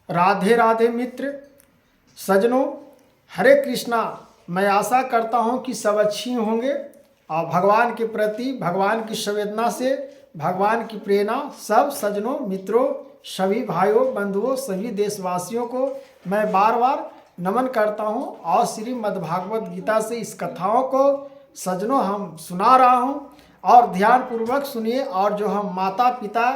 राधे राधे मित्र सज्जनों, हरे कृष्णा। मैं आशा करता हूं कि सब अच्छी होंगे और भगवान के प्रति भगवान की संवेदना से भगवान की प्रेरणा सब सज्जनों मित्रों सभी भाइयों बंधुओं सभी देशवासियों को मैं बार बार नमन करता हूं। और श्रीमद्भागवत गीता से इस कथाओं को सज्जनों हम सुना रहा हूं और ध्यान पूर्वक सुनिए। और जो हम माता पिता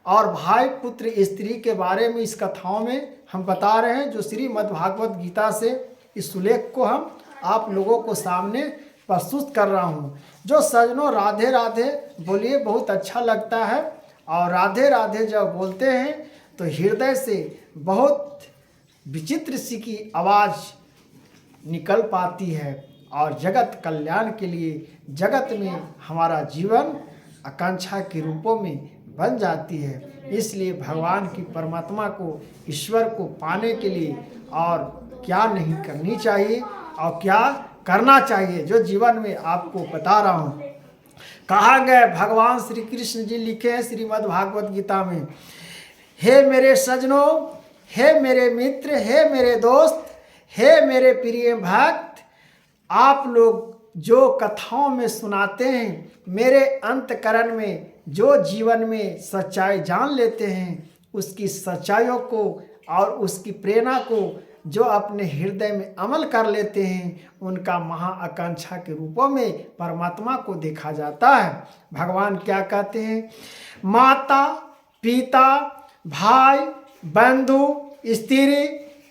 और भाई पुत्र स्त्री के बारे में इस कथाओं में हम बता रहे हैं, जो श्रीमद्भागवत गीता से इस सुलेख को हम आप लोगों को सामने प्रस्तुत कर रहा हूं। जो सज्जनों राधे राधे बोलिए, बहुत अच्छा लगता है। और राधे राधे जब बोलते हैं तो हृदय से बहुत विचित्र सी की आवाज़ निकल पाती है और जगत कल्याण के लिए जगत में हमारा जीवन आकांक्षा के रूपों में बन जाती है। इसलिए भगवान की परमात्मा को ईश्वर को पाने के लिए और क्या नहीं करनी चाहिए और क्या करना चाहिए, जो जीवन में आपको बता रहा हूँ। कहा गया भगवान श्री कृष्ण जी लिखे हैं श्रीमद्भागवत गीता में, हे मेरे सज्जनों, हे मेरे मित्र, हे मेरे दोस्त, हे मेरे प्रिय भक्त, आप लोग जो कथाओं में सुनाते हैं, मेरे अंतकरण में जो जीवन में सच्चाई जान लेते हैं, उसकी सच्चाइयों को और उसकी प्रेरणा को जो अपने हृदय में अमल कर लेते हैं, उनका महाआकांक्षा के रूपों में परमात्मा को देखा जाता है। भगवान क्या कहते हैं? माता पिता भाई बंधु स्त्री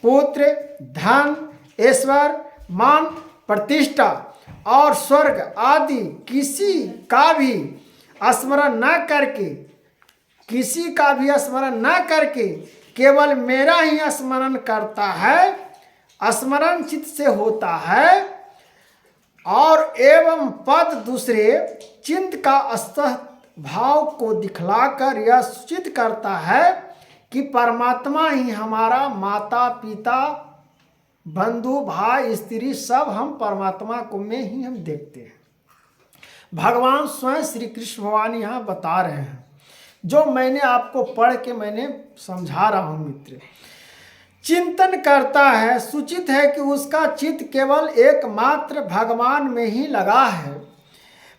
पुत्र धन ऐश्वर्य मान प्रतिष्ठा और स्वर्ग आदि किसी का भी स्मरण न करके, किसी का भी स्मरण न करके केवल मेरा ही स्मरण करता है, स्मरण चित्त से होता है और एवं पद दूसरे चिंत का अस्तः भाव को दिखलाकर यह सूचित करता है कि परमात्मा ही हमारा माता पिता बंधु भाई स्त्री सब हम परमात्मा को में ही हम देखते हैं। भगवान स्वयं श्री कृष्ण भगवान यहाँ बता रहे हैं, जो मैंने आपको पढ़ के मैंने समझा रहा हूँ। मित्र चिंतन करता है, सूचित है कि उसका चित्त केवल एकमात्र भगवान में ही लगा है।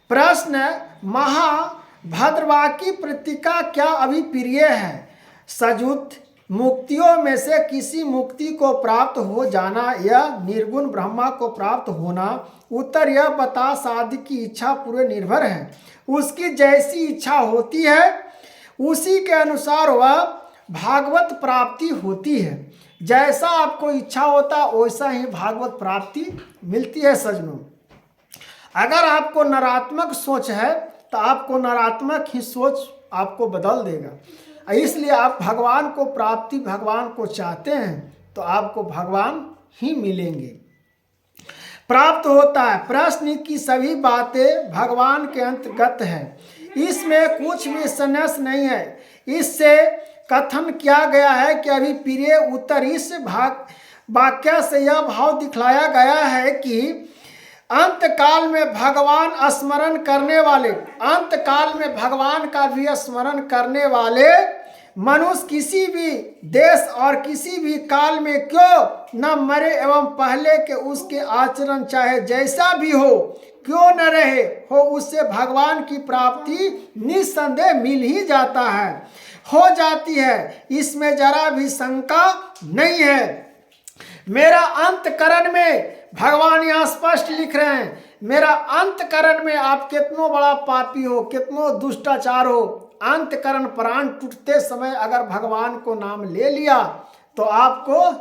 प्रश्न महाभद्रवाकी प्रतिका क्या अभी प्रिय है? सजुत मुक्तियों में से किसी मुक्ति को प्राप्त हो जाना या निर्गुण ब्रह्मा को प्राप्त होना? उत्तर यह बता साधक की इच्छा पूरे निर्भर है। उसकी जैसी इच्छा होती है उसी के अनुसार वह भागवत प्राप्ति होती है। जैसा आपको इच्छा होता वैसा ही भागवत प्राप्ति मिलती है। सज्जनों, अगर आपको नकारात्मक सोच है तो आपको नकारात्मक ही सोच आपको बदल देगा। इसलिए आप भगवान को प्राप्ति भगवान को चाहते हैं तो आपको भगवान ही मिलेंगे, प्राप्त होता है। प्रश्न की सभी बातें भगवान के अंतर्गत है, इसमें कुछ भी संन्यास नहीं है। इससे कथन किया गया है कि अभी प्रिय उत्तर इस वाक्य से यह भाव दिखलाया गया है कि अंत काल में भगवान स्मरण करने वाले, अंत काल में भगवान का भी स्मरण करने वाले मनुष्य किसी भी देश और किसी भी काल में क्यों न मरे एवं पहले के उसके आचरण चाहे जैसा भी हो क्यों न रहे हो, उससे भगवान की प्राप्ति निस्संदेह मिल ही जाता है, हो जाती है। इसमें जरा भी शंका नहीं है। मेरा अंतकरण में भगवान यहाँ स्पष्ट लिख रहे हैं, मेरा अंतकरण में आप कितनो बड़ा पापी हो, कितनो दुष्टाचार हो, अंतकरण प्राण टूटते समय अगर भगवान को नाम ले लिया तो आपको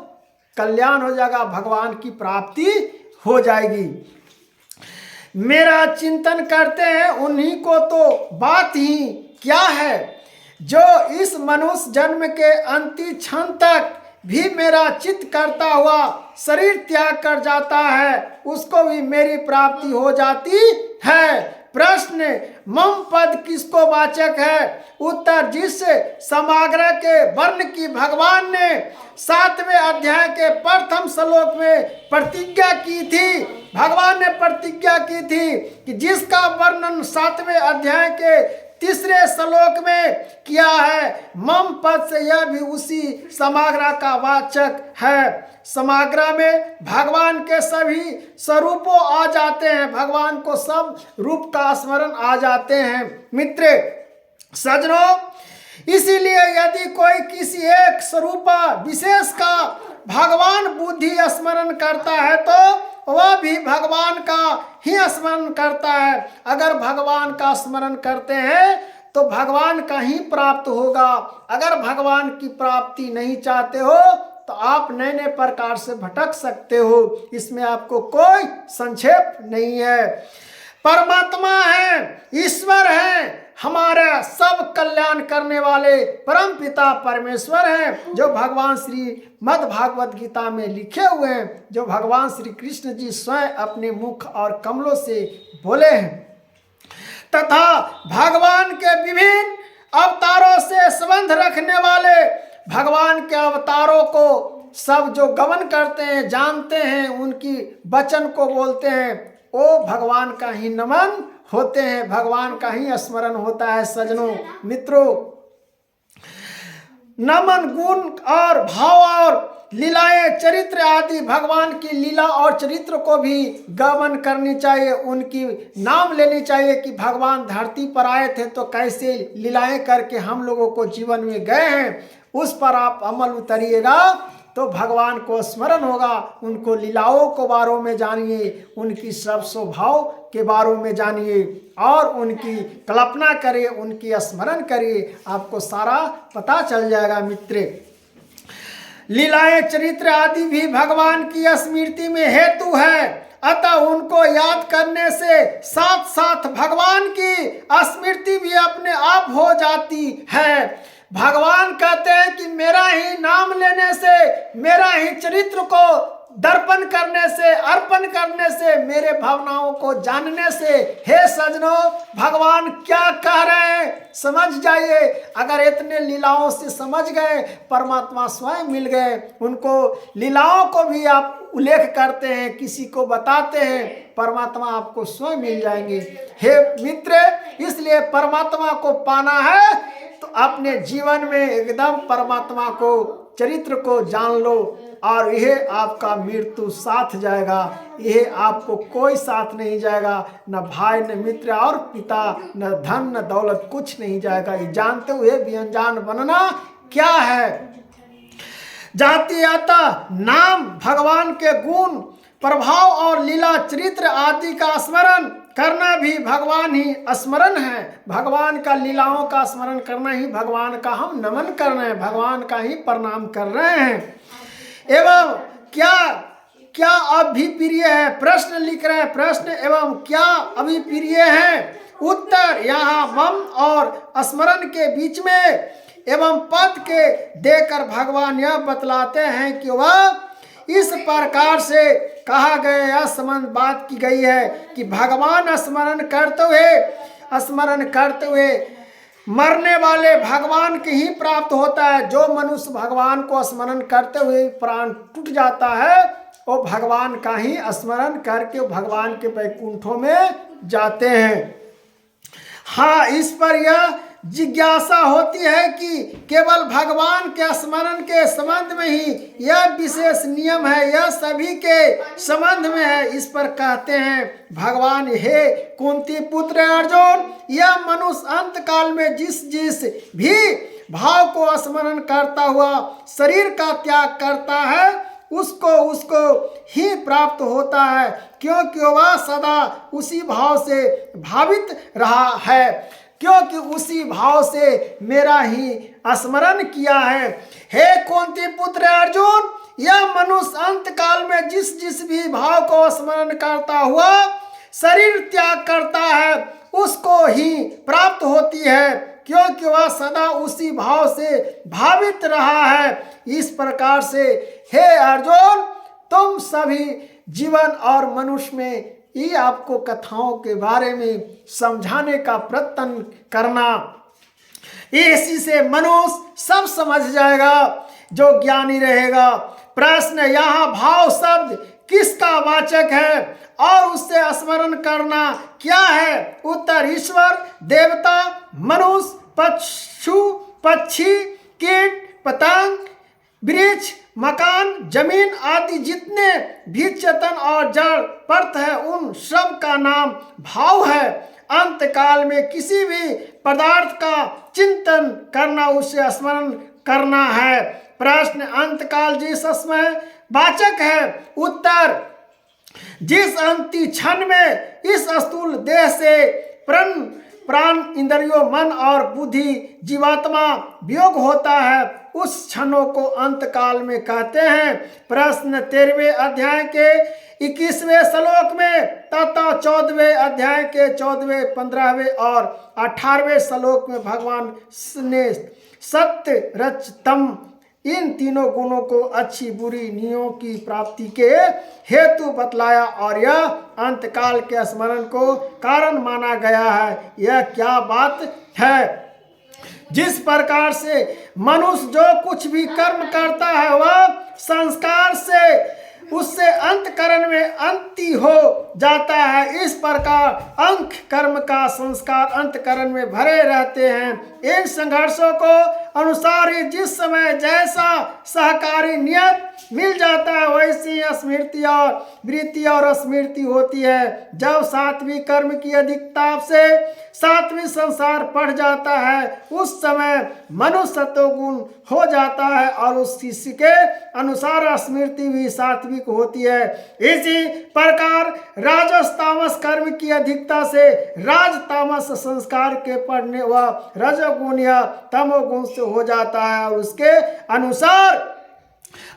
कल्याण हो जाएगा, भगवान की प्राप्ति हो जाएगी। मेरा चिंतन करते हैं उन्हीं को तो बात ही क्या है, जो इस मनुष्य जन्म के अंतिम क्षण तक भी मेरा चित्त करता हुआ शरीर त्याग कर जाता है, उसको भी मेरी प्राप्ति हो जाती है। प्रश्न मम पद किसको वाचक है? उत्तर जिस समाग्रह के वर्ण की भगवान ने 7वें अध्याय के प्रथम श्लोक में प्रतिज्ञा की थी। भगवान ने प्रतिज्ञा की थी कि जिसका वर्णन 7वें अध्याय के तीसरे श्लोक में किया है। मम पद से यह भी उसी समाग्रा का वाचक है। समाग्रा में भगवान के सभी स्वरूपों आ जाते हैं, भगवान को सब रूप का स्मरण आ जाते हैं। मित्र सज्जनों, इसीलिए यदि कोई किसी एक स्वरूप विशेष का भगवान बुद्धि स्मरण करता है तो वह भी भगवान का ही स्मरण करता है। अगर भगवान का स्मरण करते हैं तो भगवान का ही प्राप्त होगा। अगर भगवान की प्राप्ति नहीं चाहते हो तो आप नए नए प्रकार से भटक सकते हो, इसमें आपको कोई संक्षेप नहीं है। परमात्मा है, ईश्वर है, हमारा सब कल्याण करने वाले परम पिता परमेश्वर हैं, जो भगवान श्री मद् भागवत गीता में लिखे हुए हैं, जो भगवान श्री कृष्ण जी स्वयं अपने मुख और कमलों से बोले हैं। तथा भगवान के विभिन्न अवतारों से संबंध रखने वाले भगवान के अवतारों को सब जो गमन करते हैं, जानते हैं, उनकी वचन को बोलते हैं, वो भगवान का ही नमन होते हैं, भगवान का ही स्मरण होता है। सज्जनों मित्रों, नमन गुण और भाव और लीलाएं चरित्र आदि भगवान की लीला और चरित्र को भी गमन करनी चाहिए, उनकी नाम लेनी चाहिए कि भगवान धरती पर आए थे तो कैसे लीलाएं करके हम लोगों को जीवन में गए हैं, उस पर आप अमल उतरिएगा तो भगवान को स्मरण होगा। उनको लीलाओं को बारों में जानिए, उनकी सब स्वभाव के बारों में जानिए और उनकी कल्पना करिए, उनकी स्मरण करिए, आपको सारा पता चल जाएगा। मित्र लीलाएं चरित्र आदि भी भगवान की स्मृति में हेतु है, अतः उनको याद करने से साथ साथ भगवान की स्मृति भी अपने आप हो जाती है। भगवान कहते हैं कि मेरा ही नाम लेने से, मेरा ही चरित्र को दर्पण करने से, अर्पण करने से, मेरे भावनाओं को जानने से, हे सज्जनों भगवान क्या कह रहे हैं समझ जाइए। अगर इतने लीलाओं से समझ गए, परमात्मा स्वयं मिल गए, उनको लीलाओं को भी आप उल्लेख करते हैं, किसी को बताते हैं, परमात्मा आपको स्वयं मिल जाएंगे। हे मित्र, इसलिए परमात्मा को पाना है तो अपने जीवन में एकदम परमात्मा को, चरित्र को जान लो और यह आपका मृत्यु साथ जाएगा। यह आपको कोई साथ नहीं जाएगा, न भाई न मित्र और पिता, न धन न दौलत, कुछ नहीं जाएगा। ये जानते हुए भी अनजान बनना क्या है। जाति आता नाम भगवान के गुण प्रभाव और लीला चरित्र आदि का स्मरण करना भी भगवान ही स्मरण है। भगवान का लीलाओं का स्मरण करना ही भगवान का हम नमन कर रहे हैं, भगवान का ही प्रणाम कर रहे हैं। एवं क्या क्या अभिप्रिय है, प्रश्न लिख रहे हैं, प्रश्न एवं क्या अभिप्रिय है। उत्तर यहाँ मम और स्मरण के बीच में एवं पद के देकर भगवान यह बतलाते हैं कि वह इस प्रकार से कहा गया, यह संबंध बात की गई है कि भगवान स्मरण करते हुए मरने वाले भगवान के ही प्राप्त होता है। जो मनुष्य भगवान को स्मरण करते हुए प्राण टूट जाता है, वो भगवान का ही स्मरण करके भगवान के वैकुंठों में जाते हैं। हाँ, इस पर यह जिज्ञासा होती है कि केवल भगवान के स्मरण के संबंध में ही यह विशेष नियम है, यह सभी के संबंध में है। इस पर कहते हैं भगवान, हे कुंती पुत्र अर्जुन, यह मनुष्य अंत काल में जिस जिस भी भाव को स्मरण करता हुआ शरीर का त्याग करता है, उसको ही प्राप्त होता है, क्योंकि वह सदा उसी भाव से भावित रहा है, क्योंकि उसी भाव से मेरा ही स्मरण किया है। हे कुंती पुत्र अर्जुन, यह मनुष्य अंत काल में जिस जिस भी भाव को स्मरण करता हुआ शरीर त्याग करता है, उसको ही प्राप्त होती है, क्योंकि वह सदा उसी भाव से भावित रहा है। इस प्रकार से हे अर्जुन, तुम सभी जीवन और मनुष्य में ये आपको कथाओं के बारे में समझाने का प्रयत्न करना, इसी से मनुष्य सब समझ जाएगा। जो ज्ञानी रहेगा। प्रश्न, यहाँ भाव शब्द किसका वाचक है और उससे स्मरण करना क्या है? उत्तर, ईश्वर, देवता, मनुष्य, पशु, पक्षी, कीट, पतंग, वृक्ष, मकान, जमीन आदि जितने भी चेतन और जड़ पदार्थ है उन सब का नाम भाव है। अंत काल में किसी भी पदार्थ का चिंतन करना, उसे स्मरण करना है। प्रश्न, अंत काल जिस समय वाचक है? उत्तर, जिस अंतिम क्षण में इस स्थूल देह से प्राण इंद्रियों मन और बुद्धि जीवात्मा वियोग होता है उस क्षणों को अंत काल में कहते हैं। प्रश्न, 13वें अध्याय के 21वें श्लोक में तथा 14वें अध्याय के 14वें 15वें और 18वें श्लोक में भगवान ने सत्य रजतम इन तीनों गुणों को अच्छी बुरी नियों की प्राप्ति के हेतु बतलाया और यह अंतकाल के स्मरण को कारण माना गया है। यह क्या बात है? जिस प्रकार से मनुष्य जो कुछ भी कर्म करता है वह संस्कार से उससे अंतकरण में अंति हो जाता है, इस प्रकार अंक कर्म का संस्कार अंतकरण में भरे रहते हैं। इन संघर्षों को अनुसार ही जिस समय जैसा सहकारी नियत मिल जाता है वैसी स्मृति और वृत्ति और स्मृति होती है। जब सात्विक कर्म की अधिकता से सात्विक संसार बढ़ जाता है उस समय मनुष्य सत्वगुण हो जाता है और उस शिष्य के अनुसार स्मृति भी सात्विक होती है। इसी प्रकार राजस तामस कर्म की अधिकता से राज तामस संस्कार के पढ़ने व रजोगुण या तमोगुण से हो जाता है और उसके अनुसार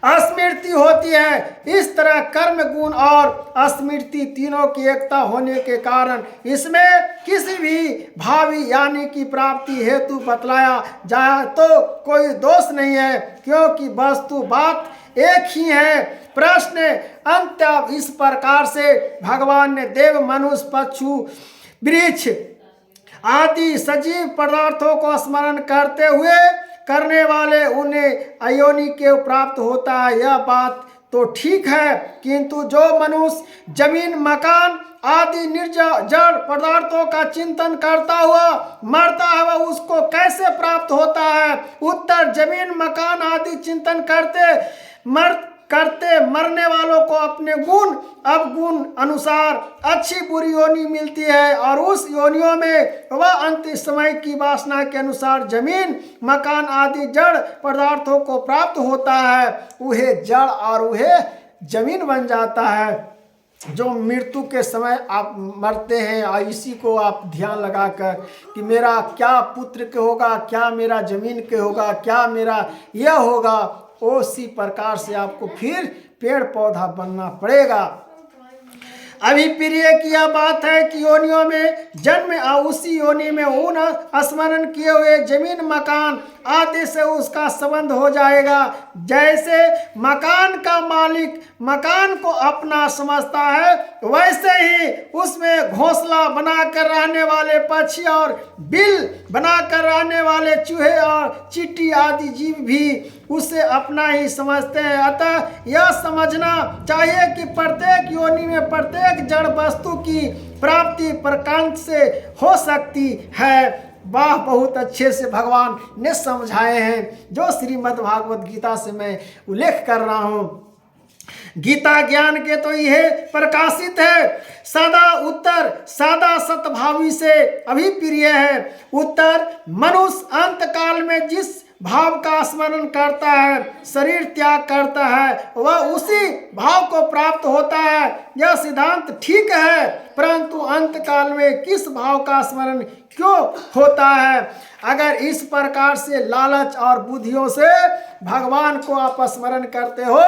स्मृति होती है। इस तरह कर्म गुण और स्मृति तीनों की एकता होने के कारण इसमें किसी भी भावी यानी कि प्राप्ति हेतु बतलाया जाए तो कोई दोष नहीं है, क्योंकि वस्तु बात एक ही है। प्रश्न, अंत इस प्रकार से भगवान ने देव, मनुष्य, पशु, वृक्ष आदि सजीव पदार्थों को स्मरण करते हुए करने वाले उन्हें अयोनि के प्राप्त होता है, यह बात तो ठीक है, किंतु जो मनुष्य जमीन मकान आदि जड़ पदार्थों का चिंतन करता हुआ मरता है वह उसको कैसे प्राप्त होता है? उत्तर, जमीन मकान आदि चिंतन करते मरने वालों को अपने गुण अवगुण अनुसार अच्छी बुरी योनि मिलती है और उस योनियों में वह अंतिम समय की वासना के अनुसार जमीन मकान आदि जड़ पदार्थों को प्राप्त होता है। वह जड़ और वह जमीन बन जाता है। जो मृत्यु के समय आप मरते हैं और इसी को आप ध्यान लगाकर कि मेरा क्या पुत्र के होगा, क्या मेरा जमीन के होगा, क्या मेरा यह होगा, उसी प्रकार से आपको फिर पेड़ पौधा बनना पड़ेगा। अभी प्रिय की यह बात है कि योनियों में जन्म और उसी योनि में उन स्मरण किए हुए जमीन मकान आदि से उसका संबंध हो जाएगा। जैसे मकान का मालिक मकान को अपना समझता है वैसे ही उसमें घोंसला बनाकर रहने वाले पक्षी और बिल बनाकर रहने वाले चूहे और चींटी आदि जीव भी उसे अपना ही समझते हैं। अतः यह समझना चाहिए कि प्रत्येक योनि में प्रत्येक जड़ वस्तु की प्राप्ति प्रकांत से हो सकती है। वाह, बहुत अच्छे से भगवान ने समझाए हैं, जो श्रीमद् भागवत गीता से मैं उल्लेख कर रहा हूँ। गीता ज्ञान के तो यह प्रकाशित है। सदा उत्तर सदा सतभावी से अभिप्रिय है। उत्तर, मनुष्य अंत काल में जिस भाव का स्मरण करता है, शरीर त्याग करता है, वह उसी भाव को प्राप्त होता है। यह सिद्धांत ठीक है, परंतु अंत काल में किस भाव का स्मरण क्यों होता है? अगर इस प्रकार से लालच और बुद्धियों से भगवान को आप स्मरण करते हो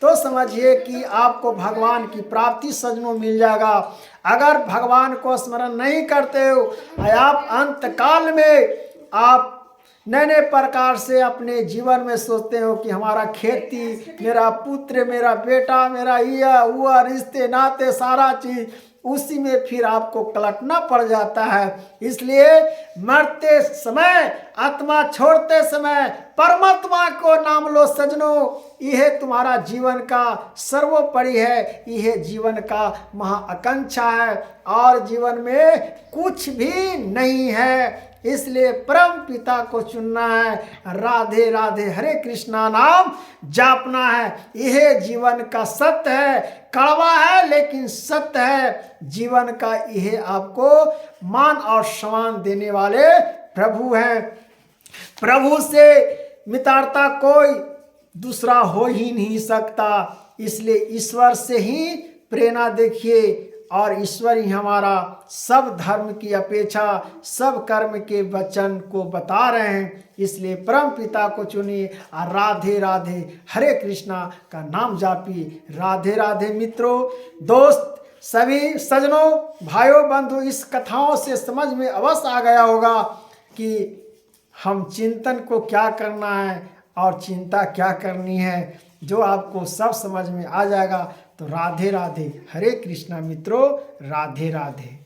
तो समझिए कि आपको भगवान की प्राप्ति सजनों मिल जाएगा। अगर भगवान को स्मरण नहीं करते हो, आप अंत काल में आप नए नए प्रकार से अपने जीवन में सोचते हो कि हमारा खेती, मेरा पुत्र, मेरा बेटा, मेरा यह हुआ रिश्ते नाते सारा चीज उसी में फिर आपको कलटना पड़ जाता है। इसलिए मरते समय, आत्मा छोड़ते समय परमात्मा को नाम लो सजनों। यह तुम्हारा जीवन का सर्वोपरि है, यह जीवन का महाआकांक्षा है और जीवन में कुछ भी नहीं है। इसलिए परम पिता को चुनना है, राधे राधे हरे कृष्णा नाम जापना है। यह जीवन का सत्य है, कड़वा है लेकिन सत्य है। जीवन का यह आपको मान और सम्मान देने वाले प्रभु हैं। प्रभु से मितारता कोई दूसरा हो ही नहीं सकता। इसलिए ईश्वर से ही प्रेरणा देखिए और ईश्वर ही हमारा सब धर्म की अपेक्षा, सब कर्म के वचन को बता रहे हैं। इसलिए परम पिता को चुनिए और राधे राधे हरे कृष्णा का नाम जापिए। राधे राधे मित्रों, दोस्त, सभी सजनों, भाइयों, बंधु, इस कथाओं से समझ में अवश्य आ गया होगा कि हम चिंतन को क्या करना है और चिंता क्या करनी है। जो आपको सब समझ में आ जाएगा तो राधे राधे हरे कृष्णा मित्रों, राधे राधे।